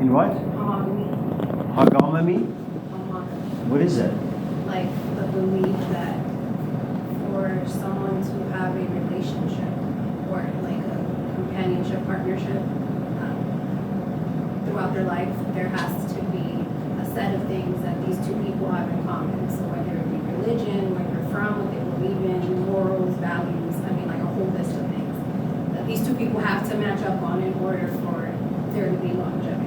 In what? Homogamy? What is that? Like the belief that for someone to have a relationship or like a companionship, partnership, throughout their life, there has to be a set of things that these two people have in common. So whether it be religion, where they're from, what they believe in, morals, values, I mean like a whole list of things that these two people have to match up on in order for there to be longevity.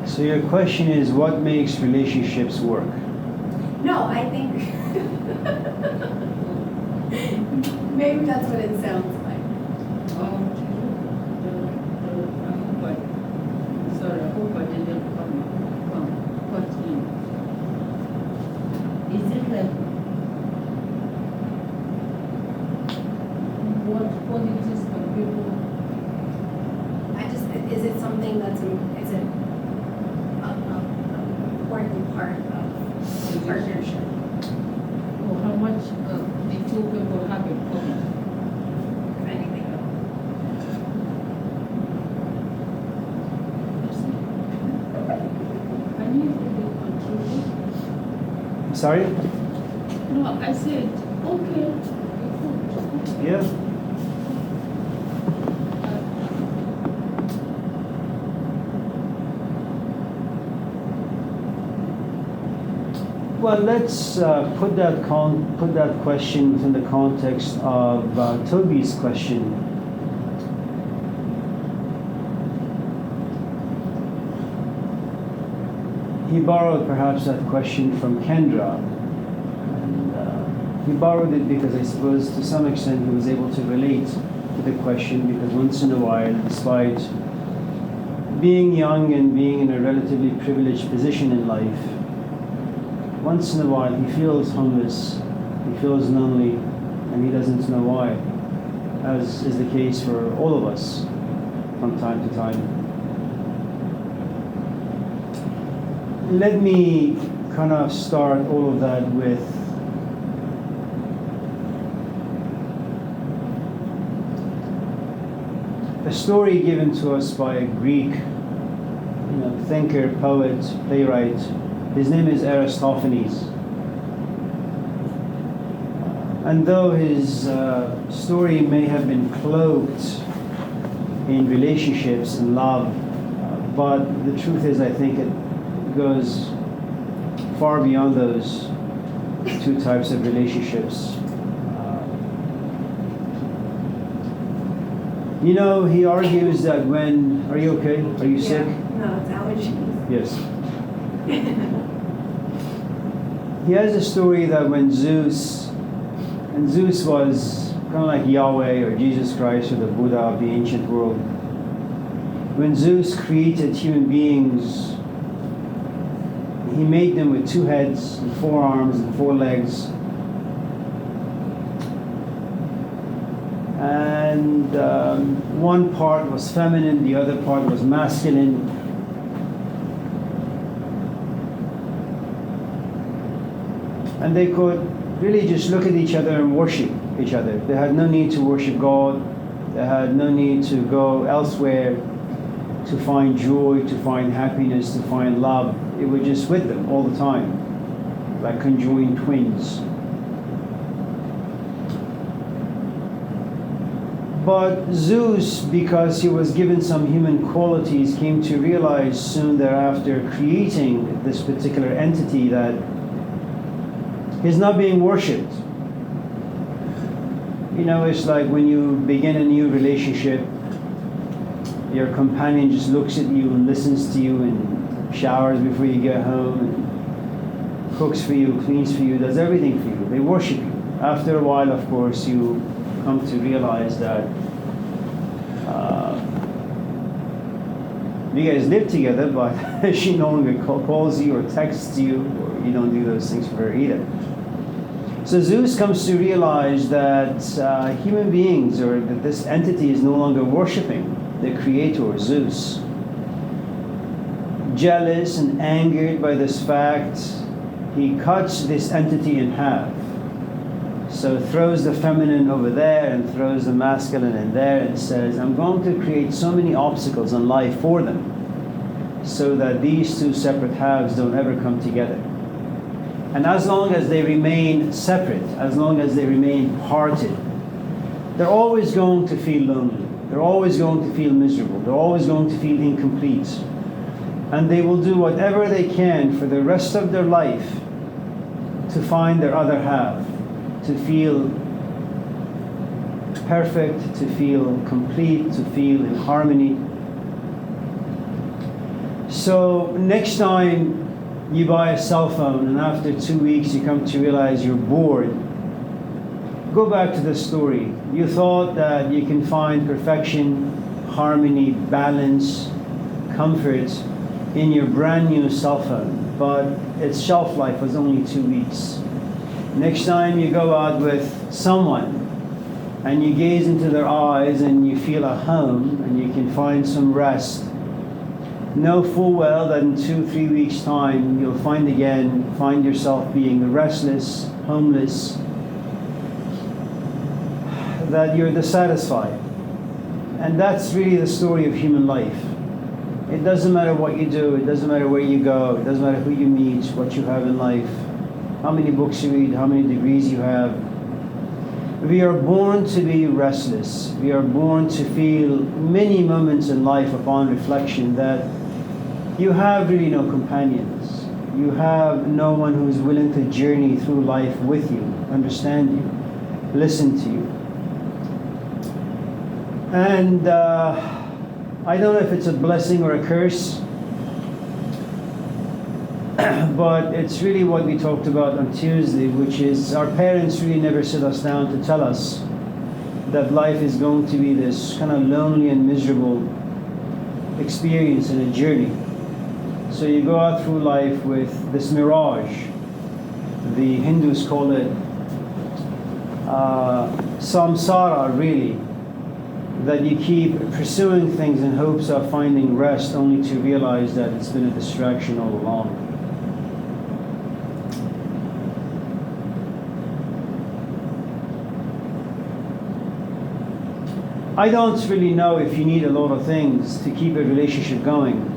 So your question is, what makes relationships work? No, I think maybe that's what it sounds like. Sorry, I hope I didn't cut in. Is it like what qualities can people? Is it something that's is it an important part of partnership? Or how much the two people have in common? If anything at all. Can you really contribute? Sorry? No, I said, okay. Yeah. Well, let's put that question within the context of Toby's question. He borrowed perhaps that question from Kendra, and he borrowed it because I suppose to some extent he was able to relate to the question, because once in a while, despite being young and being in a relatively privileged position in life, once in a while he feels homeless, he feels lonely, and he doesn't know why, as is the case for all of us from time to time. Let me kind of start all of that with a story given to us by a Greek thinker, poet, playwright. His name is Aristophanes. And though his story may have been cloaked in relationships and love, but the truth is, I think it goes far beyond those two types of relationships. He argues that when... Are you okay? Are you sick? No, it's allergies. Yes. He has a story that when Zeus was kind of like Yahweh or Jesus Christ or the Buddha of the ancient world, when Zeus created human beings, he made them with 2 heads and 4 arms and 4 legs. And one part was feminine, the other part was masculine. And they could really just look at each other and worship each other. They had no need to worship God. They had no need to go elsewhere to find joy, to find happiness, to find love. It was just with them all the time, like conjoined twins. But Zeus, because he was given some human qualities, came to realize soon thereafter, creating this particular entity, that he's not being worshipped. It's like when you begin a new relationship, your companion just looks at you and listens to you and showers before you get home and cooks for you, cleans for you, does everything for you. They worship you. After a while, of course, you come to realize that you guys live together, but she no longer calls you or texts you, or you don't do those things for her either. So Zeus comes to realize that human beings, or that this entity, is no longer worshiping the creator, Zeus. Jealous and angered by this fact, he cuts this entity in half, So throws the feminine over there and throws the masculine in there and says, I'm going to create so many obstacles in life for them so that these two separate halves don't ever come together. And as long as they remain separate, as long as they remain parted, they're always going to feel lonely. They're always going to feel miserable. They're always going to feel incomplete. And they will do whatever they can for the rest of their life to find their other half, to feel perfect, to feel complete, to feel in harmony. So next time you buy a cell phone and after 2 weeks you come to realize you're bored, go back to the story. You thought that you can find perfection, harmony, balance, comfort in your brand new cell phone, but its shelf life was only 2 weeks. Next time you go out with someone and you gaze into their eyes and you feel at home and you can find some rest, know full well that in 2-3 weeks' time you'll find yourself being restless, homeless, that you're dissatisfied. And that's really the story of human life. It doesn't matter what you do, it doesn't matter where you go, it doesn't matter who you meet, what you have in life, how many books you read, how many degrees you have. We are born to be restless. We are born to feel many moments in life upon reflection that you have really no companions. You have no one who is willing to journey through life with you, understand you, listen to you. And I don't know if it's a blessing or a curse, but it's really what we talked about on Tuesday, which is our parents really never sit us down to tell us that life is going to be this kind of lonely and miserable experience and a journey. So you go out through life with this mirage. The Hindus call it samsara, really, that you keep pursuing things in hopes of finding rest, only to realize that it's been a distraction all along. I don't really know if you need a lot of things to keep a relationship going.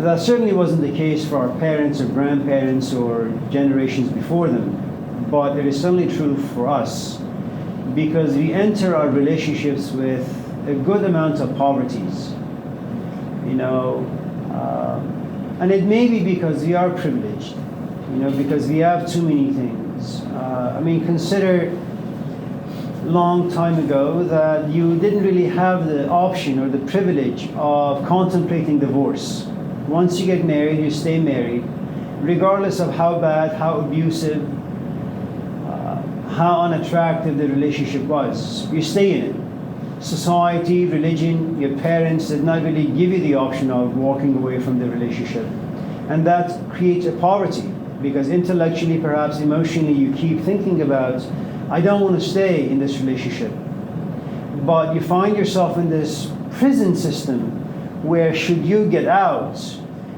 That certainly wasn't the case for our parents or grandparents or generations before them, but it is certainly true for us, because we enter our relationships with a good amount of poverties, and it may be because we are privileged, because we have too many things. Consider long time ago that you didn't really have the option or the privilege of contemplating divorce. Once you get married, you stay married, regardless of how bad, how abusive, how unattractive the relationship was. You stay in it. Society, religion, your parents did not really give you the option of walking away from the relationship. And that creates a poverty, because intellectually, perhaps emotionally, you keep thinking about, I don't want to stay in this relationship. But you find yourself in this prison system where, should you get out,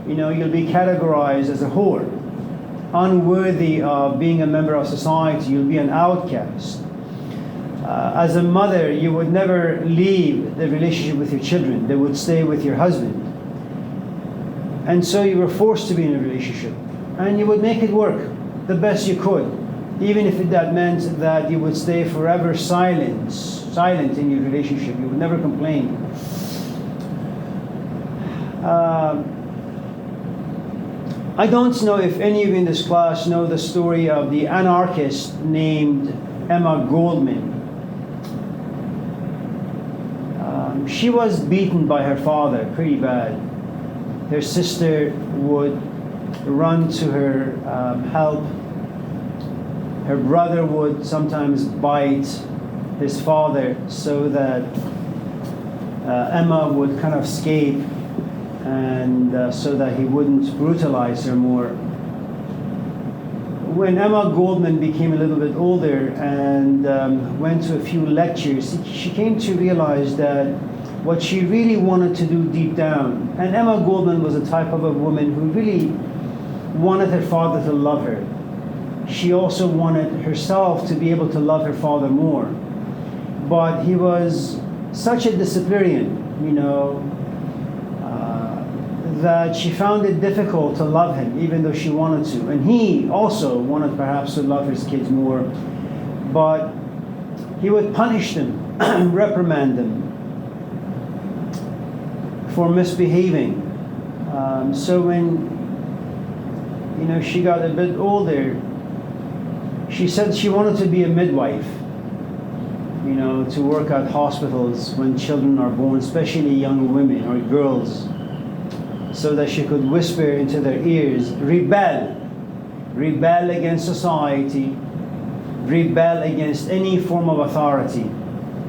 you'll be categorized as a whore, unworthy of being a member of society. You'll be an outcast. As a mother, you would never leave the relationship with your children. They would stay with your husband. And so you were forced to be in a relationship. And you would make it work the best you could, even if that meant that you would stay forever silent in your relationship. You would never complain. I don't know if any of you in this class know the story of the anarchist named Emma Goldman. She was beaten by her father pretty bad. Her sister would run to her help. Her brother would sometimes bite his father so that Emma would kind of escape, and so that he wouldn't brutalize her more. When Emma Goldman became a little bit older and went to a few lectures, she came to realize that what she really wanted to do deep down, and Emma Goldman was a type of a woman who really wanted her father to love her. She also wanted herself to be able to love her father more. But he was such a disciplinarian, that she found it difficult to love him, even though she wanted to. And he also wanted perhaps to love his kids more, but he would punish them, reprimand them for misbehaving. So when she got a bit older, she said she wanted to be a midwife, to work at hospitals when children are born, especially young women or girls, so that she could whisper into their ears, rebel against society, rebel against any form of authority.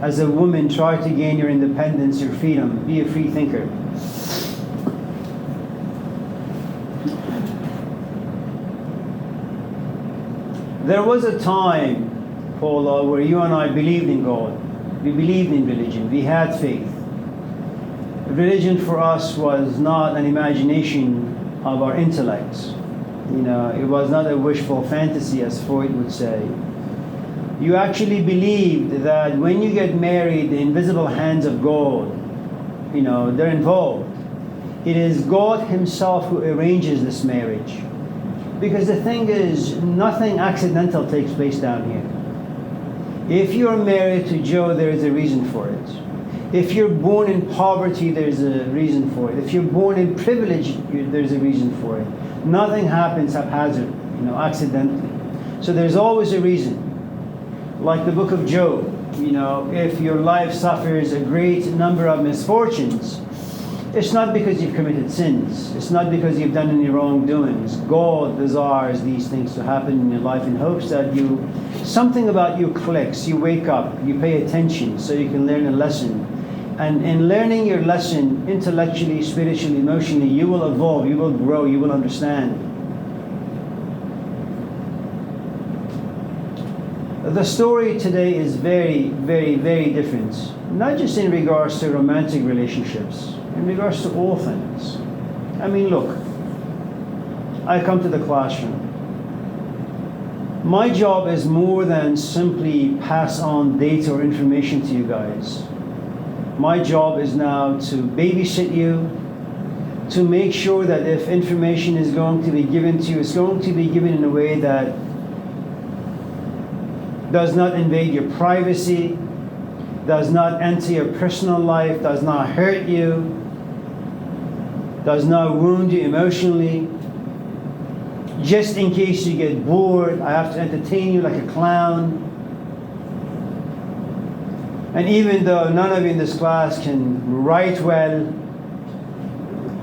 As a woman, try to gain your independence, your freedom, be a free thinker. There was a time, Paula, where you and I believed in God. We believed in religion. We had faith. Religion for us was not an imagination of our intellects. It was not a wishful fantasy, as Freud would say. You actually believed that when you get married, the invisible hands of God, they're involved. It is God Himself who arranges this marriage. Because the thing is, nothing accidental takes place down here. If you're married to Joe, there is a reason for it. If you're born in poverty, there's a reason for it. If you're born in privilege, there's a reason for it. Nothing happens haphazard, accidentally. So there's always a reason. Like the book of Job, if your life suffers a great number of misfortunes, it's not because you've committed sins. It's not because you've done any wrongdoings. God desires these things to happen in your life in hopes that something about you clicks. You wake up, you pay attention so you can learn a lesson. And in learning your lesson, intellectually, spiritually, emotionally, you will evolve, you will grow, you will understand. The story today is very, very, very different. Not just in regards to romantic relationships, in regards to all things. Look, I come to the classroom. My job is more than simply pass on data or information to you guys. My job is now to babysit you, to make sure that if information is going to be given to you, it's going to be given in a way that does not invade your privacy, does not enter your personal life, does not hurt you, does not wound you emotionally. Just in case you get bored, I have to entertain you like a clown. And even though none of you in this class can write well,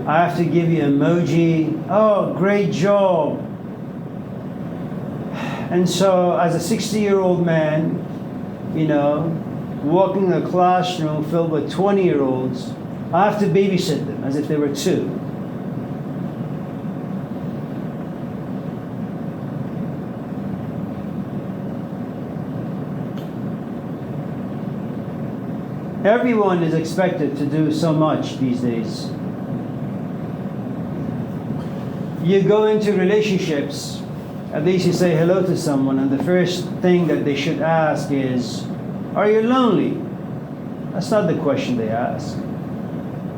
I have to give you emoji. Oh, great job. And so as a 60-year-old man, walking in a classroom filled with 20-year-olds, I have to babysit them as if they were two. Everyone is expected to do so much these days. You go into relationships, at least you say hello to someone, and the first thing that they should ask is, are you lonely? That's not the question they ask.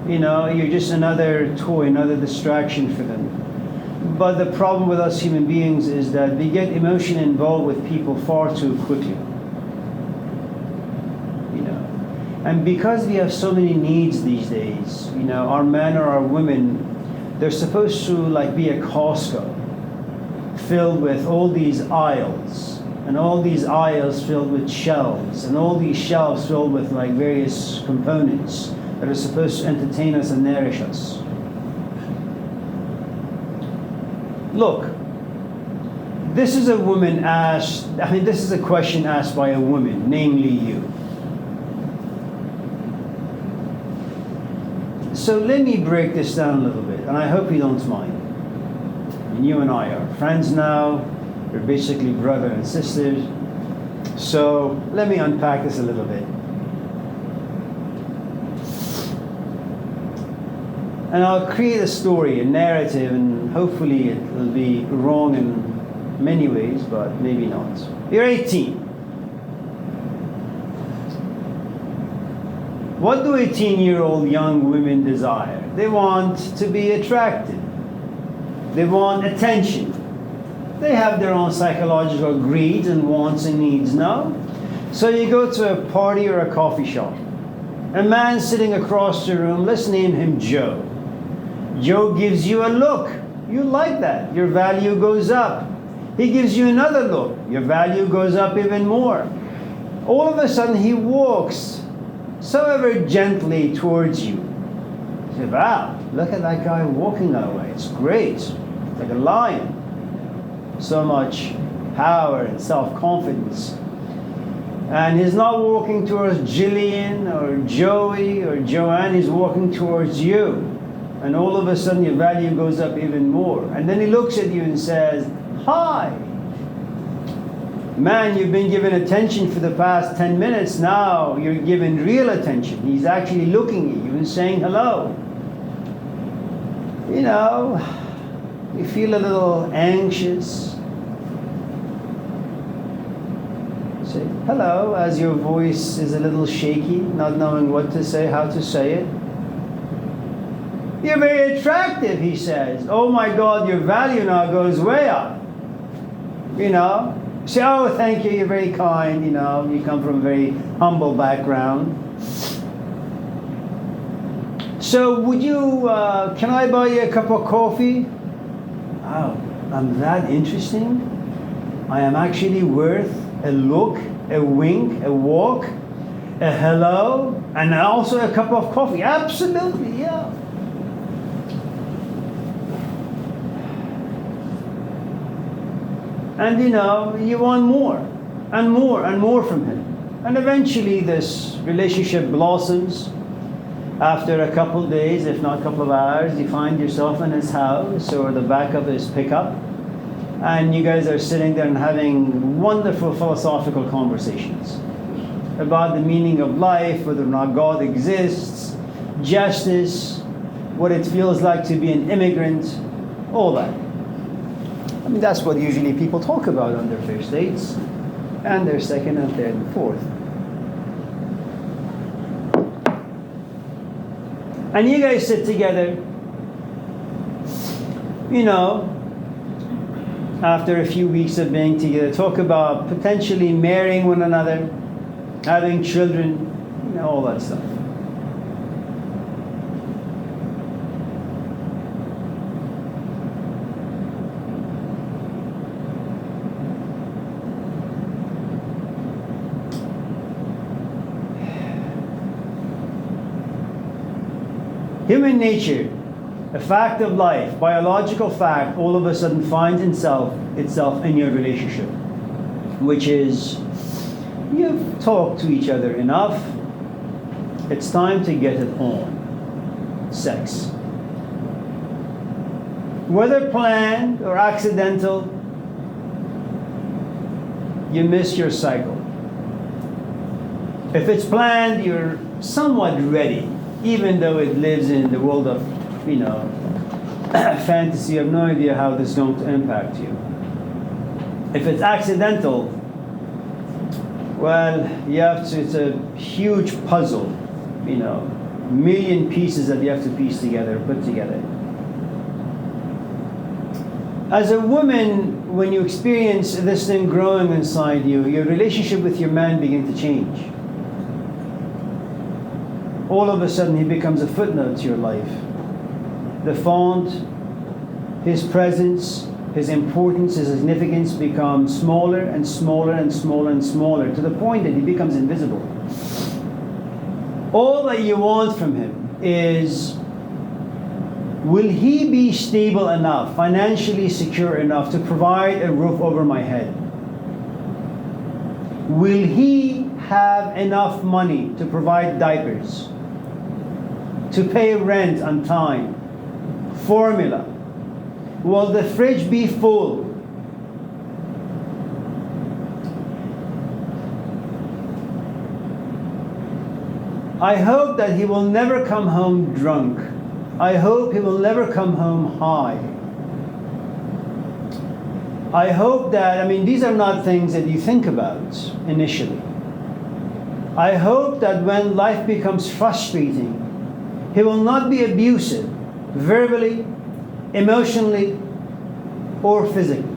You're just another toy, another distraction for them. But the problem with us human beings is that we get emotion involved with people far too quickly. And because we have so many needs these days, our men or our women, they're supposed to be a Costco filled with all these aisles, and all these aisles filled with shelves, and all these shelves filled with various components that are supposed to entertain us and nourish us. Look, this is a question asked by a woman, namely you. So let me break this down a little bit, and I hope you don't mind. And you and I are friends now. We're basically brother and sisters. So let me unpack this a little bit. And I'll create a story, a narrative, and hopefully it will be wrong in many ways, but maybe not. You're 18. What do 18-year-old young women desire? They want to be attracted. They want attention. They have their own psychological greeds and wants and needs, no? So you go to a party or a coffee shop. A man sitting across the room, let's name him Joe. Joe gives you a look. You like that. Your value goes up. He gives you another look. Your value goes up even more. All of a sudden, he walks so ever gently towards you. You say, wow, look at that guy walking that way. It's great. It's like a lion. So much power and self-confidence. And he's not walking towards Jillian or Joey or Joanne. He's walking towards you. And all of a sudden your value goes up even more. And then he looks at you and says, hi. Man, you've been given attention for the past 10 minutes. Now you're given real attention. He's actually looking at you and saying hello. You know, you feel a little anxious. Say hello as your voice is a little shaky, not knowing what to say, how to say it. You're very attractive, he says. Oh my God, your value now goes way up. You know, say, oh, thank you, you're very kind, you know, you come from a very humble background. So would you, can I buy you a cup of coffee? Oh, I'm that interesting? I am actually worth a look, a wink, a walk, a hello, and also a cup of coffee. Absolutely, yeah. And you know, you want more and more and more from him. And eventually this relationship blossoms. After a couple of days, if not a couple of hours, you find yourself in his house or the back of his pickup. And you guys are sitting there and having wonderful philosophical conversations about the meaning of life, whether or not God exists, justice, what it feels like to be an immigrant, all that. I mean, that's what usually people talk about on their first dates, and their second and third and fourth. And you guys sit together, you know, after a few weeks of being together, talk about potentially marrying one another, having children, you know, all that stuff. Human nature, a fact of life, biological fact, all of a sudden finds itself in your relationship, which is you've talked to each other enough. It's time to get it on. Sex. Whether planned or accidental, you miss your cycle. If it's planned, you're somewhat ready. Even though it lives in the world of, you know, fantasy, you have no idea how this is going to impact you. If it's accidental, well, it's a huge puzzle, you know, million pieces that you have to piece together, put together. As a woman, when you experience this thing growing inside you, your relationship with your man begins to change. All of a sudden, he becomes a footnote to your life. The font, his presence, his importance, his significance become smaller and smaller and smaller and smaller to the point that he becomes invisible. All that you want from him is, will he be stable enough, financially secure enough to provide a roof over my head? Will he have enough money to provide diapers? To pay rent on time? Formula. Will the fridge be full? I hope that he will never come home drunk I hope he will never come home high. I hope that, these are not things that you think about initially. I hope that when life becomes frustrating, he will not be abusive, verbally, emotionally, or physically.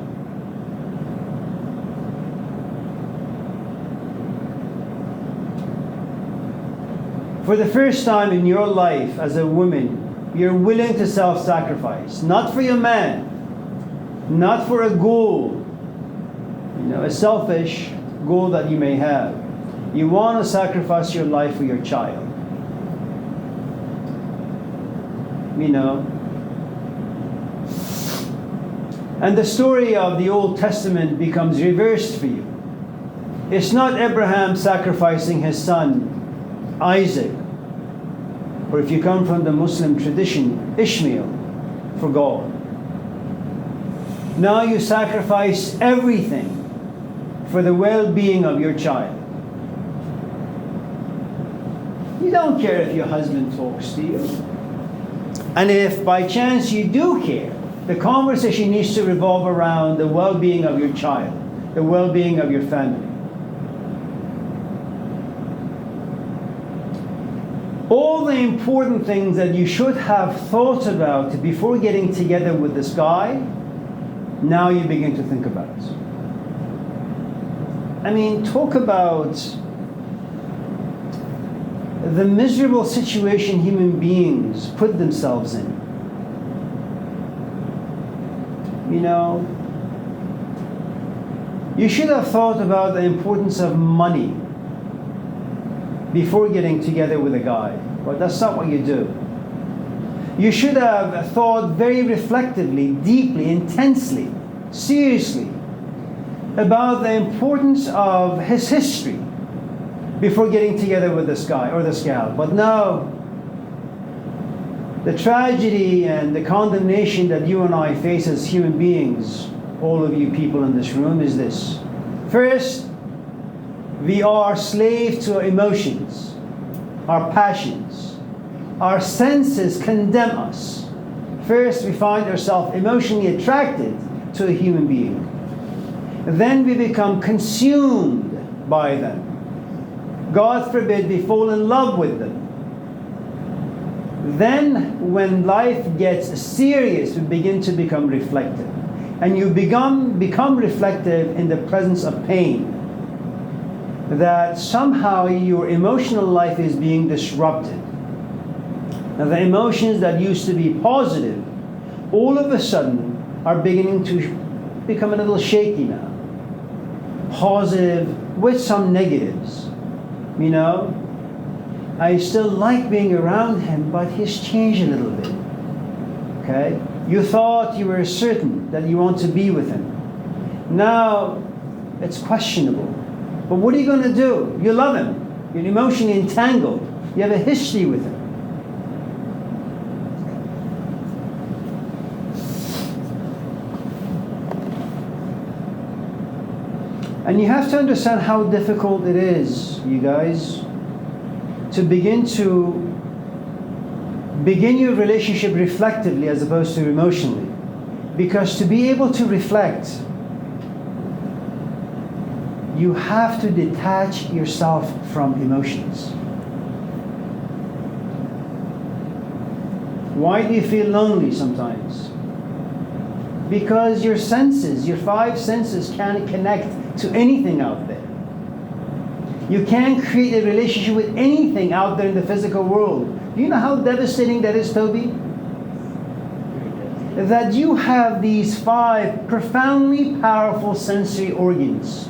For the first time in your life as a woman, you're willing to self-sacrifice, not for your man, not for a goal, a selfish goal that you may have. You want to sacrifice your life for your child. And the story of the Old Testament becomes reversed for you. It's not Abraham sacrificing his son, Isaac, or if you come from the Muslim tradition, Ishmael, for God. Now you sacrifice everything for the well-being of your child. You don't care if your husband talks to you. And if by chance you do care, the conversation needs to revolve around the well-being of your child, the well-being of your family. All the important things that you should have thought about before getting together with this guy, now you begin to think about. Talk about the miserable situation human beings put themselves in. You should have thought about the importance of money before getting together with a guy, but that's not what you do. You should have thought very reflectively, deeply, intensely, seriously about the importance of his history before getting together with this guy or this gal. But no, the tragedy and the condemnation that you and I face as human beings, all of you people in this room, is this. First, we are slaves to our emotions, our passions. Our senses condemn us. First, we find ourselves emotionally attracted to a human being. Then we become consumed by them. God forbid we fall in love with them. Then, when life gets serious, we begin to become reflective. And you become reflective in the presence of pain. That somehow your emotional life is being disrupted. Now, the emotions that used to be positive, all of a sudden, are beginning to become a little shaky now. Positive with some negatives. I still like being around him, but he's changed a little bit. Okay? You thought you were certain that you want to be with him. Now, it's questionable. But what are you going to do? You love him. You're emotionally entangled. You have a history with him. And you have to understand how difficult it is, you guys, to begin your relationship reflectively as opposed to emotionally. Because to be able to reflect, you have to detach yourself from emotions. Why do you feel lonely sometimes? Because your senses, your five senses, can't connect to anything out there. You can't create a relationship with anything out there in the physical world. Do you know how devastating that is, Toby? That you have these five profoundly powerful sensory organs.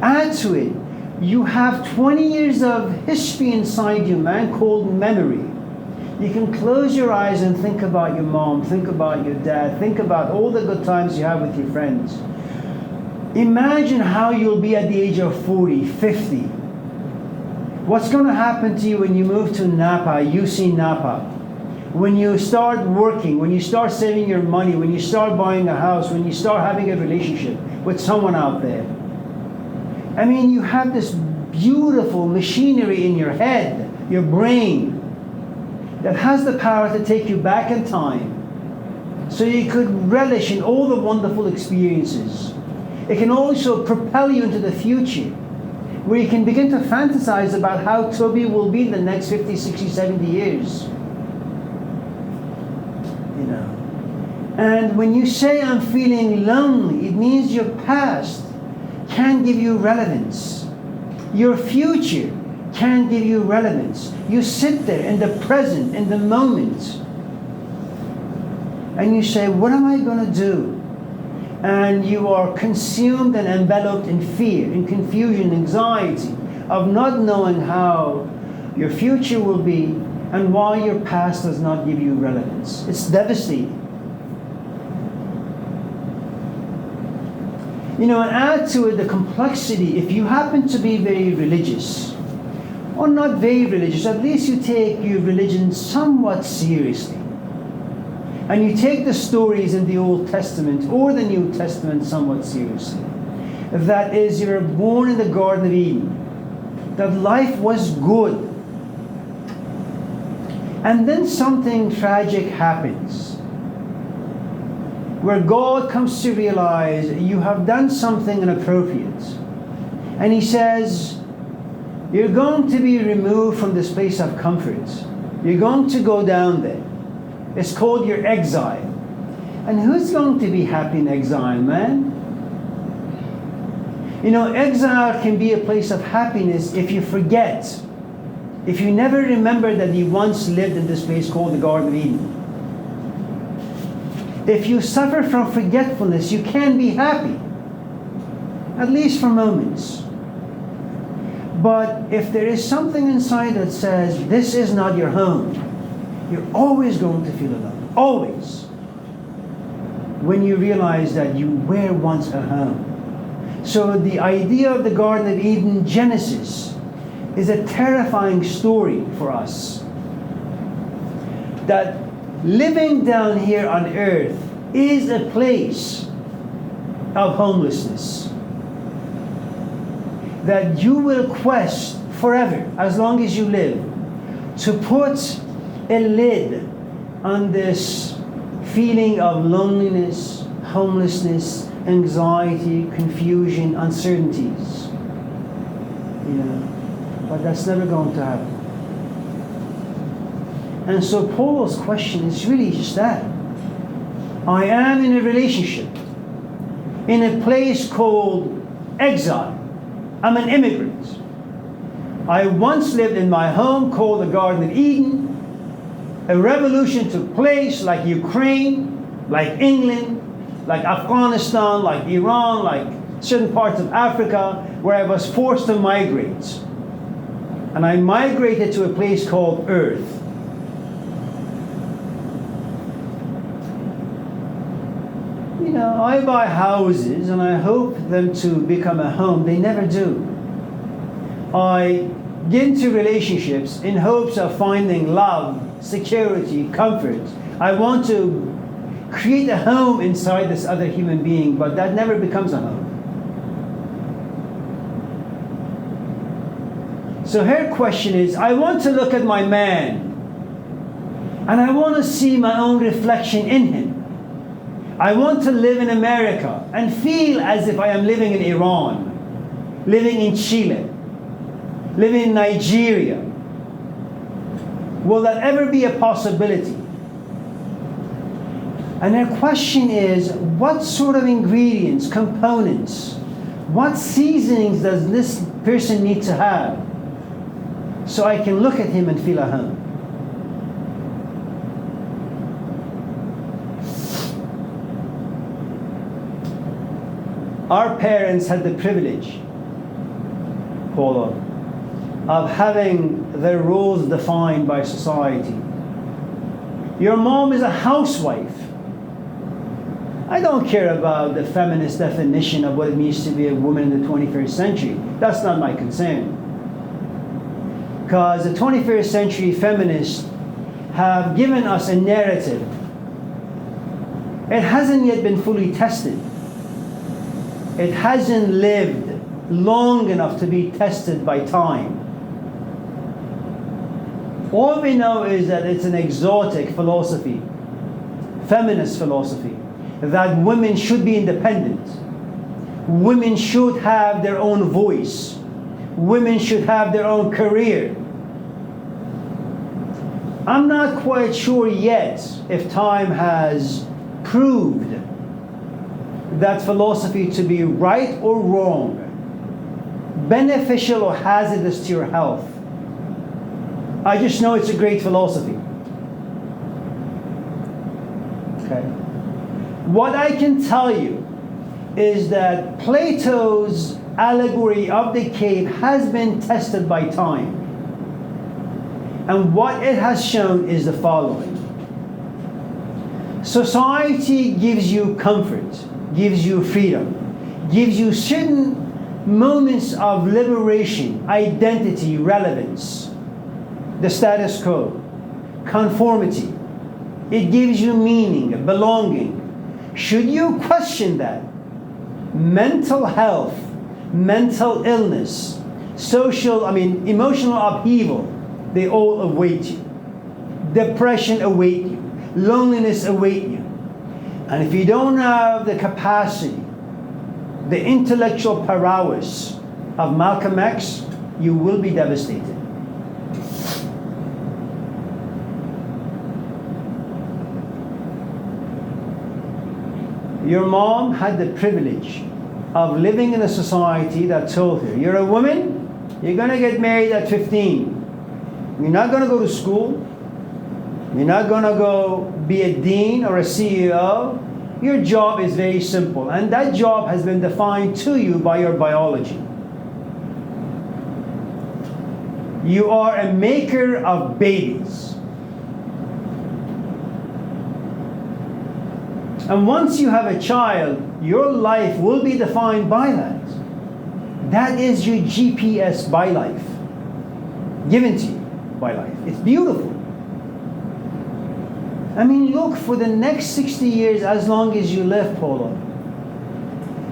Add to it, you have 20 years of history inside you, man, called memory. You can close your eyes and think about your mom, think about your dad, think about all the good times you have with your friends. Imagine how you'll be at the age of 40, 50. What's going to happen to you when you move to Napa, UC Napa? When you start working, when you start saving your money, when you start buying a house, when you start having a relationship with someone out there. You have this beautiful machinery in your head, your brain, that has the power to take you back in time so you could relish in all the wonderful experiences. It can also propel you into the future, where you can begin to fantasize about how Toby will be in the next 50, 60, 70 years. You know. And when you say, I'm feeling lonely, it means your past can't give you relevance. Your future can't give you relevance. You sit there in the present, in the moment, and you say, what am I going to do? And you are consumed and enveloped in fear, in confusion, anxiety of not knowing how your future will be and why your past does not give you relevance. It's devastating. You know, and add to it the complexity. If you happen to be very religious, or not very religious, at least you take your religion somewhat seriously. And you take the stories in the Old Testament or the New Testament somewhat seriously. That is, you were born in the Garden of Eden. That life was good. And then something tragic happens, where God comes to realize you have done something inappropriate. And He says, you're going to be removed from this place of comfort. You're going to go down there. It's called your exile. And who's going to be happy in exile, man? You know, exile can be a place of happiness if you forget. If you never remember that you once lived in this place called the Garden of Eden. If you suffer from forgetfulness, you can be happy. At least for moments. But if there is something inside that says, this is not your home, you're always going to feel alone. Always. When you realize that you were once at home. So the idea of the Garden of Eden, Genesis, is a terrifying story for us. That living down here on earth is a place of homelessness. That you will quest forever, as long as you live, to put a lid on this feeling of loneliness, homelessness, anxiety, confusion, uncertainties. You know, but that's never going to happen. And so Paul's question is really just that. I am in a relationship, in a place called exile. I'm an immigrant. I once lived in my home called the Garden of Eden. A revolution took place like Ukraine, like England, like Afghanistan, like Iran, like certain parts of Africa, where I was forced to migrate. And I migrated to a place called Earth. You know, I buy houses and I hope them to become a home. They never do. I get into relationships in hopes of finding love, security, comfort. I want to create a home inside this other human being, but that never becomes a home. So her question is, I want to look at my man, and I want to see my own reflection in him. I want to live in America and feel as if I am living in Iran, living in Chile, living in Nigeria. Will that ever be a possibility? And her question is, what sort of ingredients, components, what seasonings does this person need to have so I can look at him and feel at home? Our parents had the privilege, Paula, of having their roles defined by society. Your mom is a housewife. I don't care about the feminist definition of what it means to be a woman in the 21st century. That's not my concern. Because the 21st century feminists have given us a narrative. It hasn't yet been fully tested. It hasn't lived long enough to be tested by time. All we know is that it's an exotic philosophy, feminist philosophy, that women should be independent. Women should have their own voice. Women should have their own career. I'm not quite sure yet if time has proved that philosophy to be right or wrong, beneficial or hazardous to your health. I just know it's a great philosophy. Okay. What I can tell you is that Plato's allegory of the cave has been tested by time. And what it has shown is the following. Society gives you comfort, gives you freedom, gives you certain moments of liberation, identity, relevance, the status quo, conformity. It gives you meaning, belonging. Should you question that? Mental health, mental illness, emotional upheaval, they all await you. Depression await you. Loneliness await you. And if you don't have the capacity, the intellectual prowess of Malcolm X, you will be devastated. Your mom had the privilege of living in a society that told her, you're a woman, you're going to get married at 15. You're not going to go to school. You're not going to go be a dean or a CEO. Your job is very simple. And that job has been defined to you by your biology. You are a maker of babies. And once you have a child, your life will be defined by that. That is your GPS by life, given to you by life. It's beautiful. I mean, look, for the next 60 years, as long as you live, Paula,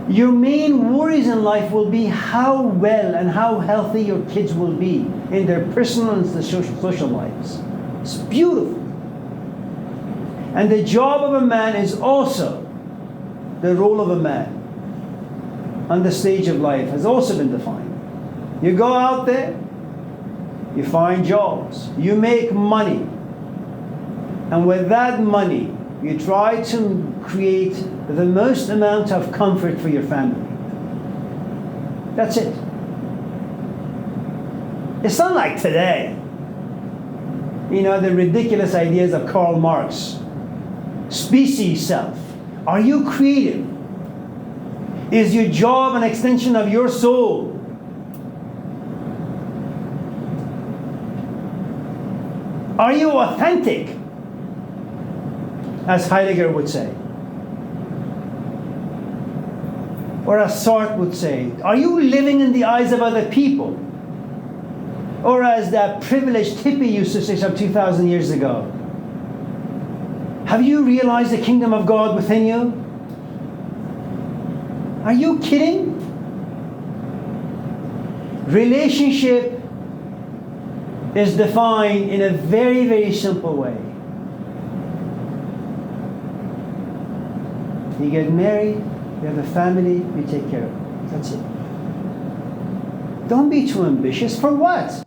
your main worries in life will be how well and how healthy your kids will be in their personal and social lives. It's beautiful. And the job of a man is also the role of a man on the stage of life has also been defined. You go out there, you find jobs, you make money, and with that money, you try to create the most amount of comfort for your family. That's it. It's not like today. You know, the ridiculous ideas of Karl Marx. Species self. Are you creative? Is your job an extension of your soul? Are you authentic? As Heidegger would say. Or as Sartre would say, are you living in the eyes of other people? Or as that privileged hippie used to say some 2,000 years ago, have you realized the kingdom of God within you? Are you kidding? Relationship is defined in a very, very simple way. You get married, you have a family, you take care of it. That's it. Don't be too ambitious. For what?